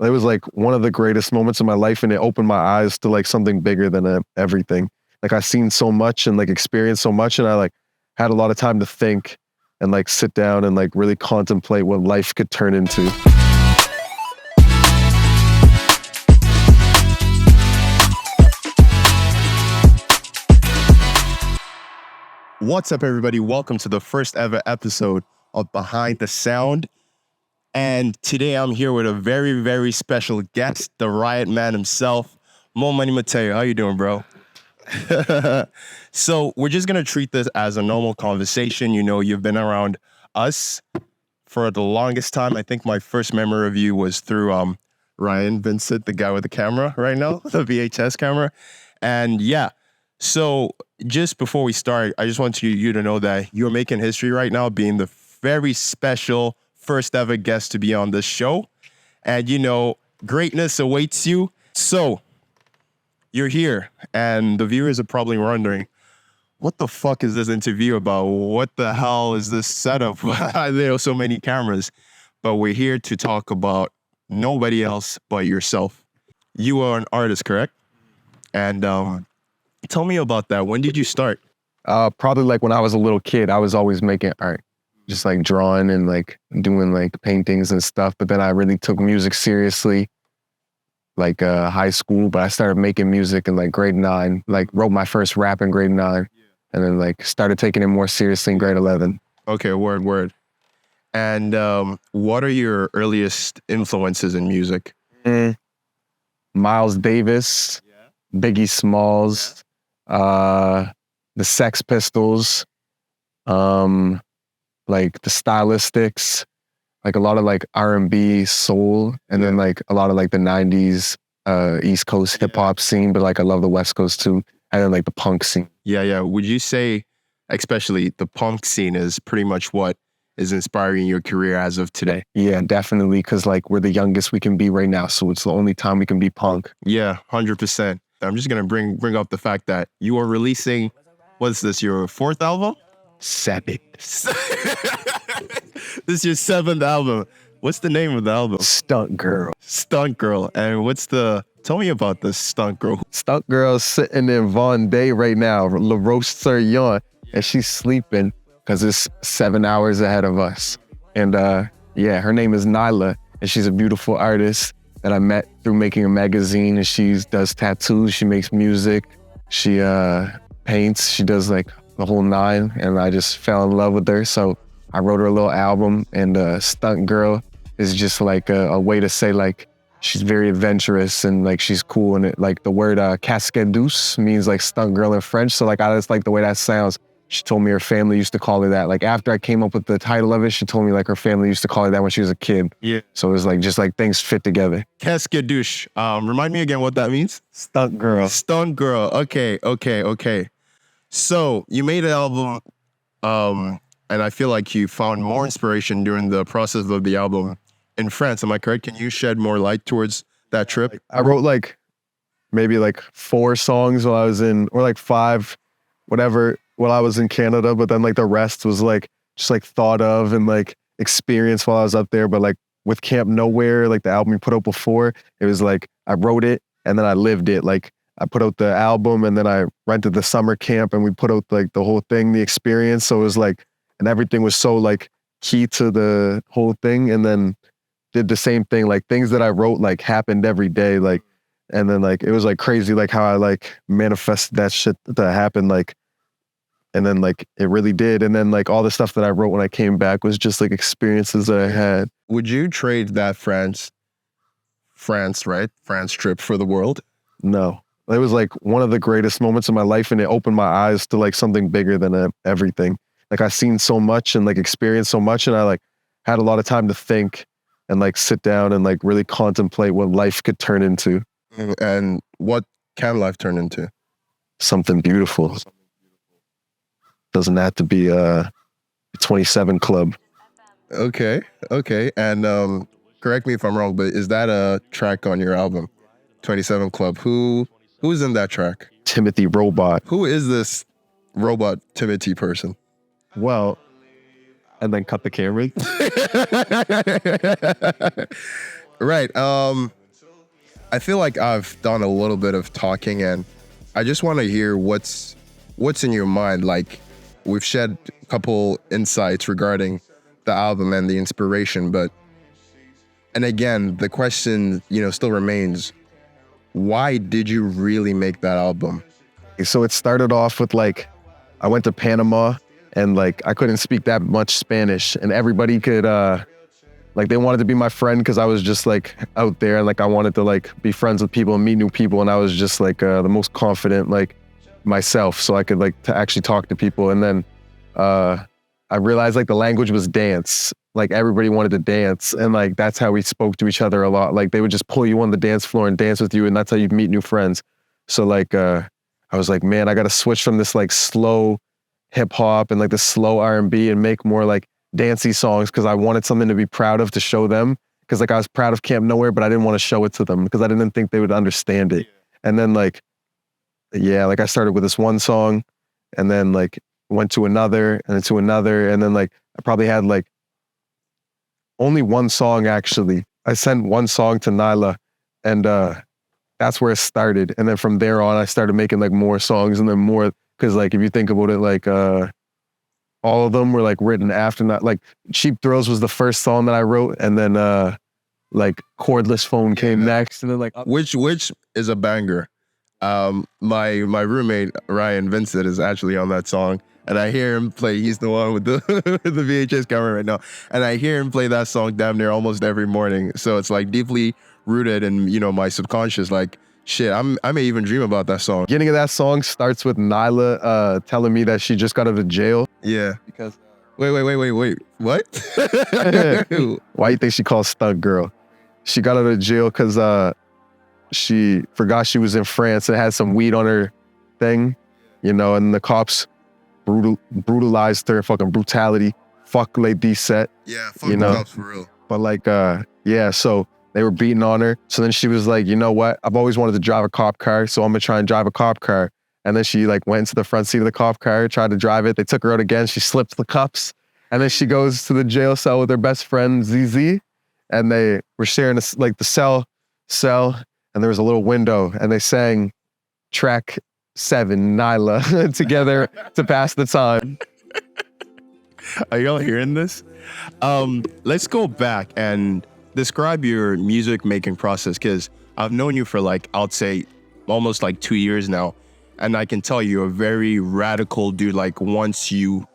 It was like one of the greatest moments of my life, and it opened my eyes to like something bigger than everything. Like I seen so much and like experienced so much, and I like had a lot of time to think and like sit down and like really contemplate what life could turn into. What's up, everybody? Welcome to the first ever episode of Behind the Sound. And today I'm here with a very, very special guest, the Riot Man himself, Mo Money Matteo. How you doing, bro? So we're just going to treat this as a normal conversation. You know, you've been around us for the longest time. I think my first memory of you was through Ryan Vincent, the guy with the camera right now, the VHS camera. And yeah, so just before we start, I just want you to know that you're making history right now, being the very special first ever guest to be on this show. And, you know, greatness awaits you. So you're here, and the viewers are probably wondering, what the fuck is this interview about? What the hell is this setup? There are so many cameras. But we're here to talk about nobody else but yourself. You are an artist, correct? And tell me about that. When did you start? Probably like when I was a little kid, I was always making art, just like drawing and like doing like paintings and stuff. But then I really took music seriously, like high school. But I started making music in like grade 9, like wrote my first rap in grade 9, and then like started taking it more seriously in grade 11. Okay, word. And what are your earliest influences in music? Miles Davis, Biggie Smalls, the Sex Pistols, like the Stylistics, like a lot of like R&B, soul, and then like a lot of like the 90s East Coast hip hop scene, but like I love the West Coast too, and then like the punk scene. Yeah. Would you say, especially the punk scene, is pretty much what is inspiring your career as of today? Yeah, definitely, because like we're the youngest we can be right now, so it's the only time we can be punk. Yeah, 100%. I'm just gonna bring up the fact that you are releasing, what's this, your 4th album? 7. This is your 7th album. What's the name of the album? Stunt Girl. Stunt Girl. And tell me about this Stunt Girl. Stunt Girl's sitting in Vendée right now, Le Roast-sur-Yon, and she's sleeping because it's 7 hours ahead of us. And yeah, her name is Nyla, and she's a beautiful artist that I met through making a magazine, and she does tattoos, she makes music, she paints, she does like the whole 9, and I just fell in love with her. So I wrote her a little album, and Stunt Girl is just like a way to say like she's very adventurous and like she's cool. And it, like the word cascadeuse means like stunt girl in French. So like I just like the way that sounds. She told me her family used to call her that. Like after I came up with the title of it, she told me like her family used to call her that when she was a kid. Yeah. So it was like just like things fit together. Cascadouche. Remind me again what that means? Stunt Girl. Stunt Girl. Okay. So you made an album, and I feel like you found more inspiration during the process of the album in France. Am I correct? Can you shed more light towards that trip? I wrote like maybe like 4 songs while I was in, or like 5, whatever, while I was in Canada. But then like the rest was like just like thought of and like experience while I was up there. But like with Camp Nowhere, like the album we put out before, it was like I wrote it and then I lived it. Like I put out the album and then I rented the summer camp and we put out like the whole thing, the experience. So it was like, and everything was so like key to the whole thing. And then did the same thing, like things that I wrote like happened every day. Like, and then like, it was like crazy, like how I like manifested that shit that happened. Like, and then like, it really did. And then like all the stuff that I wrote when I came back was just like experiences that I had. Would you trade that France trip for the world? No. It was like one of the greatest moments of my life, and it opened my eyes to like something bigger than everything. Like I seen so much and like experienced so much, and I like had a lot of time to think and like sit down and like really contemplate what life could turn into. And what can life turn into? Something beautiful. Doesn't have to be a 27 Club. Okay. And correct me if I'm wrong, but is that a track on your album, 27 Club? Who's in that track? Timothy Robot. Who is this Robot Timothy person? Well, and then cut the camera. Right. I feel like I've done a little bit of talking, and I just want to hear what's in your mind. Like, we've shed a couple insights regarding the album and the inspiration, and again, the question, still remains, why did you really make that album? So it started off with like, I went to Panama and like, I couldn't speak that much Spanish, and everybody could, like they wanted to be my friend because I was just like out there, and like I wanted to like be friends with people and meet new people, and I was just like the most confident like myself, so I could like to actually talk to people. And then I realized like the language was dance. Like everybody wanted to dance, and like that's how we spoke to each other a lot. Like they would just pull you on the dance floor and dance with you, and that's how you'd meet new friends. So like I was like, man, I got to switch from this like slow hip hop and like the slow R&B and make more like dancey songs, because I wanted something to be proud of to show them. Because like I was proud of Camp Nowhere, but I didn't want to show it to them because I didn't think they would understand it. And then like, yeah, like I started with this one song, and then like went to another and then to another, and then like I probably had like only one song actually. I sent one song to Nyla, and that's where it started. And then from there on, I started making like more songs, and then more, because like if you think about it, like all of them were like written after that. Like Cheap Thrills was the first song that I wrote, and then like Cordless Phone came next, and then like which is a banger. My roommate Ryan Vincent is actually on that song, and I hear him play. He's the one with the the VHS camera right now, and I hear him play that song damn near almost every morning. So it's like deeply rooted in my subconscious. Like shit, I may even dream about that song. Beginning of that song starts with Nyla telling me that she just got out of jail. Yeah. Because wait, what? Why you think she called Stunt Girl? She got out of jail because she forgot she was in France and had some weed on her thing, and the cops brutalized her, fucking brutality. Fuck Les 17. Yeah, fuck the cops for real. But like, yeah, so they were beating on her. So then she was like, you know what? I've always wanted to drive a cop car, so I'm gonna try and drive a cop car. And then she like went into the front seat of the cop car, tried to drive it. They took her out again. She slipped the cuffs. And then she goes to the jail cell with her best friend, ZZ. And they were sharing like the cell, and there was a little window, and they sang track 7, Nyla, together to pass the time. Are y'all hearing this? Let's go back and describe your music making process, because I've known you for like, I'll say almost like 2 years now. And I can tell you're a very radical dude. Like once you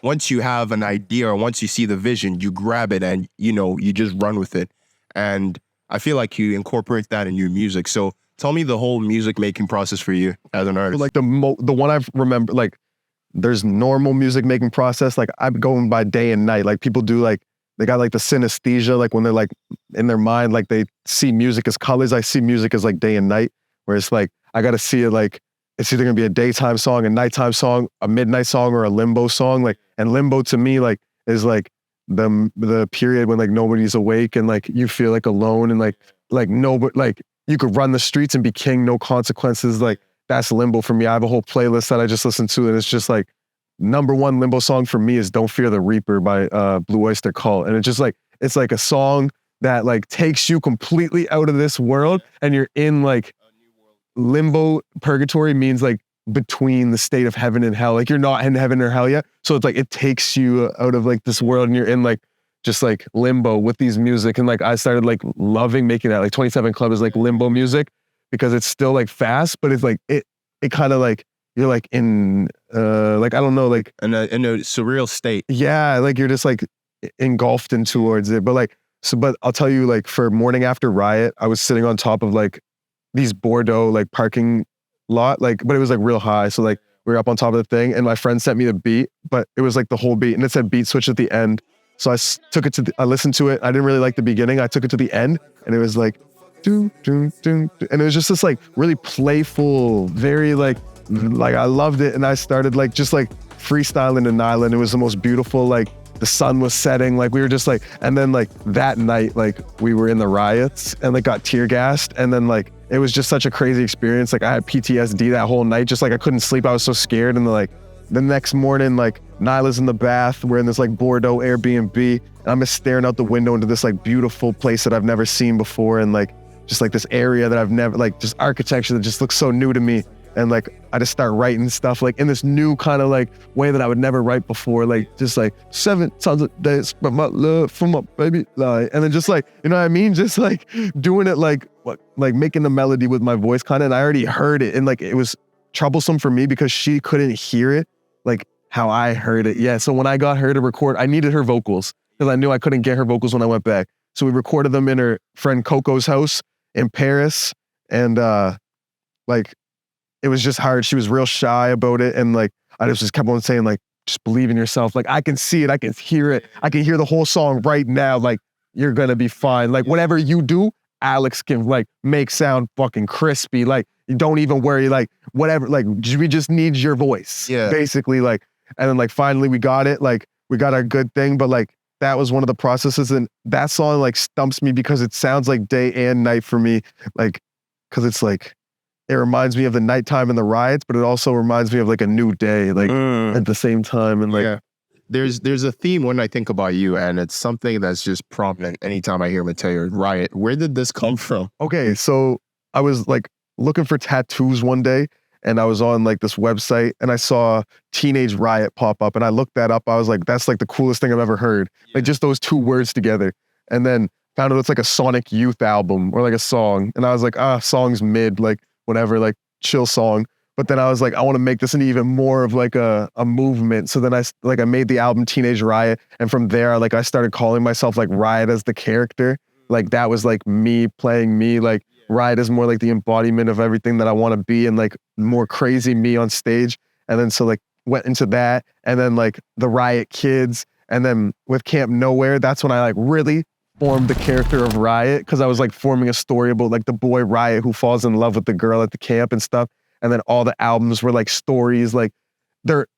have an idea, or once you see the vision, you grab it and you just run with it. And I feel like you incorporate that in your music. So tell me the whole music making process for you as an artist. Like the one I've remembered, like there's normal music making process. Like I'm going by day and night. Like people do like, they got like the synesthesia, like when they're like in their mind, like they see music as colors. I see music as like day and night, where it's like, I got to see it like, it's either gonna be a daytime song, a nighttime song, a midnight song, or a limbo song. Like, and limbo to me like is like the period when like nobody's awake and like you feel like alone and like nobody, like you could run the streets and be king, no consequences. Like that's limbo for me. I have a whole playlist that I just listen to, and it's just like number one limbo song for me is "Don't Fear the Reaper" by Blue Oyster Cult, and it's just like it's like a song that like takes you completely out of this world, and you're in like limbo. Purgatory means like between the state of heaven and hell. Like you're not in heaven or hell yet. So it's like it takes you out of like this world, and you're in like just like limbo with these music. And like I started like loving making that. Like 27 Club is like limbo music because it's still like fast, but it's like it kind of like you're like in like I don't know, like in a surreal state. Yeah, like you're just like engulfed in towards it. But like but I'll tell you, like for Morning After Riot, I was sitting on top of like these Bordeaux like parking lot, like, but it was like real high. So like we were up on top of the thing, and my friend sent me the beat, but it was like the whole beat, and it said beat switch at the end. So I took it I listened to it. I didn't really like the beginning. I took it to the end, and it was like, doo, doo, doo, doo. And it was just this like really playful, very like I loved it. And I started like just like freestyling in Nyla. It was the most beautiful, like the sun was setting, like we were just like, and then like that night, like we were in the riots and like got tear gassed, and then like it was just such a crazy experience. Like I had PTSD that whole night, just like I couldn't sleep. I was so scared. And like the next morning, like Nyla's in the bath. We're in this like Bordeaux Airbnb, and I'm just staring out the window into this like beautiful place that I've never seen before, and like just like this area that I've never, like just architecture that just looks so new to me. And like I just start writing stuff like in this new kind of like way that I would never write before, like just like 7 times a day, spread my love for my baby, like, and then just like, you know what I mean, just like doing it like what, like making the melody with my voice kind of. And I already heard it, and like it was troublesome for me because she couldn't hear it like how I heard it. Yeah, so when I got her to record, I needed her vocals because I knew I couldn't get her vocals when I went back. So we recorded them in her friend Coco's house in Paris, and like it was just hard. She was real shy about it, and like I just kept on saying like, just believe in yourself. Like I can see it, I can hear it, I can hear the whole song right now. Like you're gonna be fine. Like whatever you do, Alex can like make sound fucking crispy. Like you don't even worry. Like whatever. Like we just need your voice. Yeah. Basically, like, and then like finally we got it. Like we got our good thing, but like that was one of the processes, and that song like stumps me because it sounds like day and night for me. Like because it's like, it reminds me of the nighttime and the riots, but it also reminds me of like a new day, like at the same time. And like, yeah, there's a theme when I think about you, and it's something that's just prominent anytime I hear Matteo. Riot. Where did this come from? okay, so I was like looking for tattoos one day, and I was on like this website, and I saw Teenage Riot pop up, and I looked that up. I was like, that's like the coolest thing I've ever heard. Like just those 2 words together. And then found out it's like a Sonic Youth album or like a song. And I was like, song's mid, like whatever, like chill song. But then I was like, I want to make this an even more of like a movement. So then I made the album Teenage Riot. And from there, like I started calling myself like Riot as the character. Like that was like me playing me. Like Riot is more like the embodiment of everything that I want to be, and like more crazy me on stage. And then so like went into that, and then like the Riot Kids. And then with Camp Nowhere, that's when I like really formed the character of Riot, because I was like forming a story about like the boy Riot who falls in love with the girl at the camp and stuff. And then all the albums were like stories, like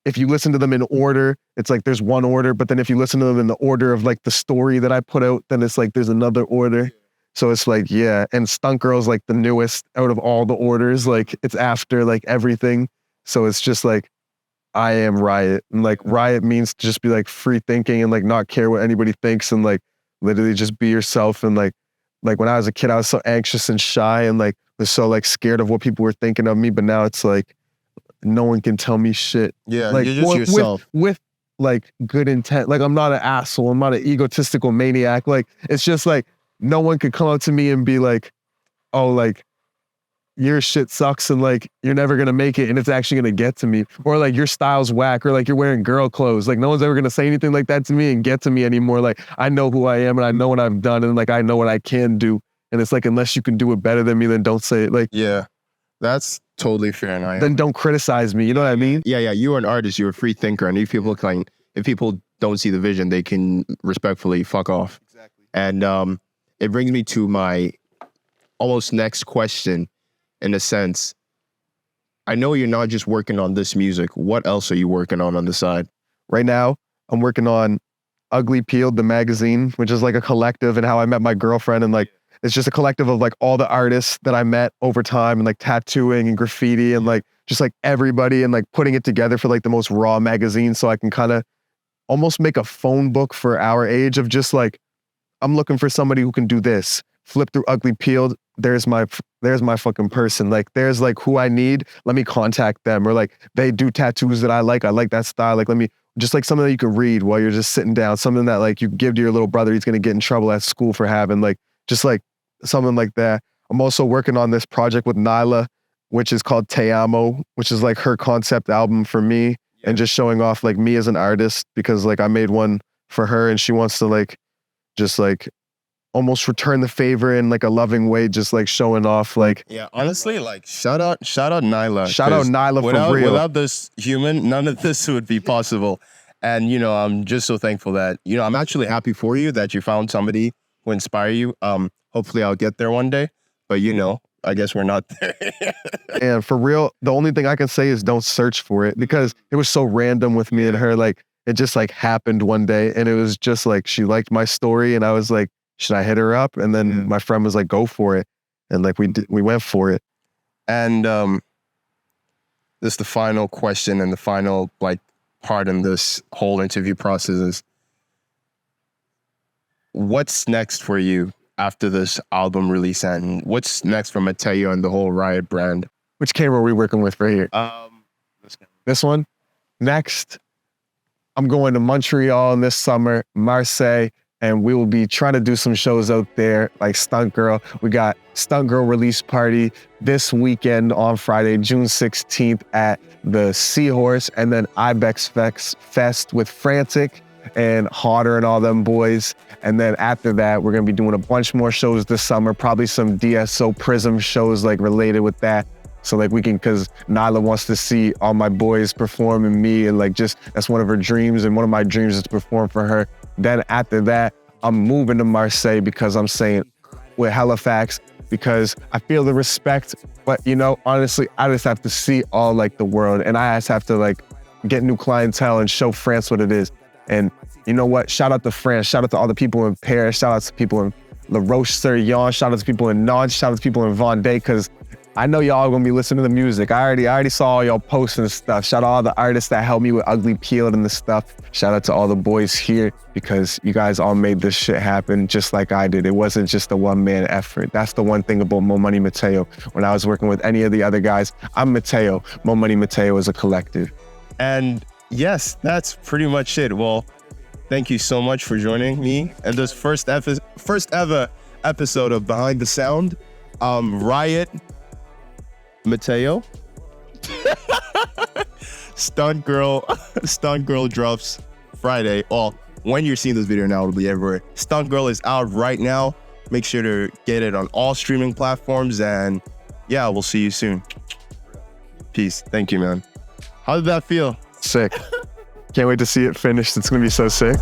if you listen to them in order, it's like there's one order, but then if you listen to them in the order of like the story that I put out, then it's like there's another order. So it's like, yeah, and STUNTGIRL is like the newest out of all the orders, like it's after like everything. So it's just like, I am Riot. And like Riot means to just be like free thinking and like not care what anybody thinks, and like literally just be yourself. And like when I was a kid, I was so anxious and shy and like was so like scared of what people were thinking of me. But now it's like no one can tell me shit. Yeah, like you're just yourself. With like good intent. Like I'm not an asshole. I'm not an egotistical maniac. Like it's just like no one could come up to me and be like, oh, like your shit sucks and like you're never gonna make it and it's actually gonna get to me, or like your style's whack, or like you're wearing girl clothes. Like no one's ever gonna say anything like that to me and get to me anymore. Like I know who I am and I know what I've done, and like I know what I can do, and it's like unless you can do it better than me, then don't say it. Like yeah, that's totally fair. And then don't criticize me, you know what I mean? Yeah, you're an artist, you're a free thinker, and if people don't see the vision, they can respectfully fuck off. Exactly. And it brings me to my almost next question. In a sense, I know you're not just working on this music. What else are you working on the side? Right now, I'm working on Ugly Peeled, the magazine, which is like a collective, and how I met my girlfriend. And like, it's just a collective of like all the artists that I met over time, and like tattooing and graffiti and like just like everybody, and like putting it together for like the most raw magazine. So I can kind of almost make a phone book for our age of just like, I'm looking for somebody who can do this. Flip through Ugly Peeled. There's my fucking person. Like there's like who I need. Let me contact them. Or like they do tattoos that I like that style. Like let me, just like something that you can read while you're just sitting down. Something that like you give to your little brother, he's gonna get in trouble at school for having. Like just like something like that. I'm also working on this project with Nyla, which is called Te Amo, which is like her concept album for me, and just showing off like me as an artist, because like I made one for her and she wants to like just like almost return the favor in like a loving way, just like showing off. Like yeah, honestly, like shout out Nyla. Shout out Nyla for real. Without this human, none of this would be possible. And you know, I'm just so thankful that, you know, I'm actually happy for you that you found somebody who inspire you. Hopefully I'll get there one day, but you know, I guess we're not there. And for real, the only thing I can say is don't search for it, because it was so random with me and her. Like it just like happened one day, and it was just like she liked my story, and I was like, should I hit her up? And then my friend was like, go for it. And like we went for it. And this is the final question and the final like part in this whole interview process is, what's next for you after this album release, and what's next for Matteo and the whole Riot brand? Which camera are we working with right here? This one? Next, I'm going to Montreal this summer, Marseille, and we will be trying to do some shows out there like Stunt Girl. We got Stunt Girl release party this weekend on Friday, June 16th at the Seahorse, and then Ibex Fest with Frantic and Harder and all them boys. And then after that, we're gonna be doing a bunch more shows this summer, probably some DSO Prism shows like related with that. So like we can, cause Nyla wants to see all my boys perform and me, and like just, that's one of her dreams, and one of my dreams is to perform for her. Then after that, I'm moving to Marseille because I'm saying with Halifax, because I feel the respect, but you know, honestly, I just have to see all like the world, and I just have to like get new clientele and show France what it is. And you know what? Shout out to France, shout out to all the people in Paris, shout out to people in La Roche-sur-Yon, shout out to people in Nantes, shout out to people in Vendée, because I know y'all gonna be listening to the music. I already saw all y'all posts and stuff. Shout out to all the artists that helped me with Ugly Peeled and the stuff. Shout out to all the boys here, because you guys all made this shit happen just like I did. It wasn't just a one-man effort. That's the one thing about Mo Money Matteo. When I was working with any of the other guys, I'm Matteo. Mo Money Matteo is a collective. And yes, that's pretty much it. Well, thank you so much for joining me in this first ever episode of Behind the Sound. Riot, Matteo, Stunt Girl drops Friday. Well, when you're seeing this video now, it'll be everywhere. Stunt Girl is out right now. Make sure to get it on all streaming platforms, and yeah, we'll see you soon. Peace. Thank you, man. How did that feel? Sick. Can't wait to see it finished. It's gonna be so sick.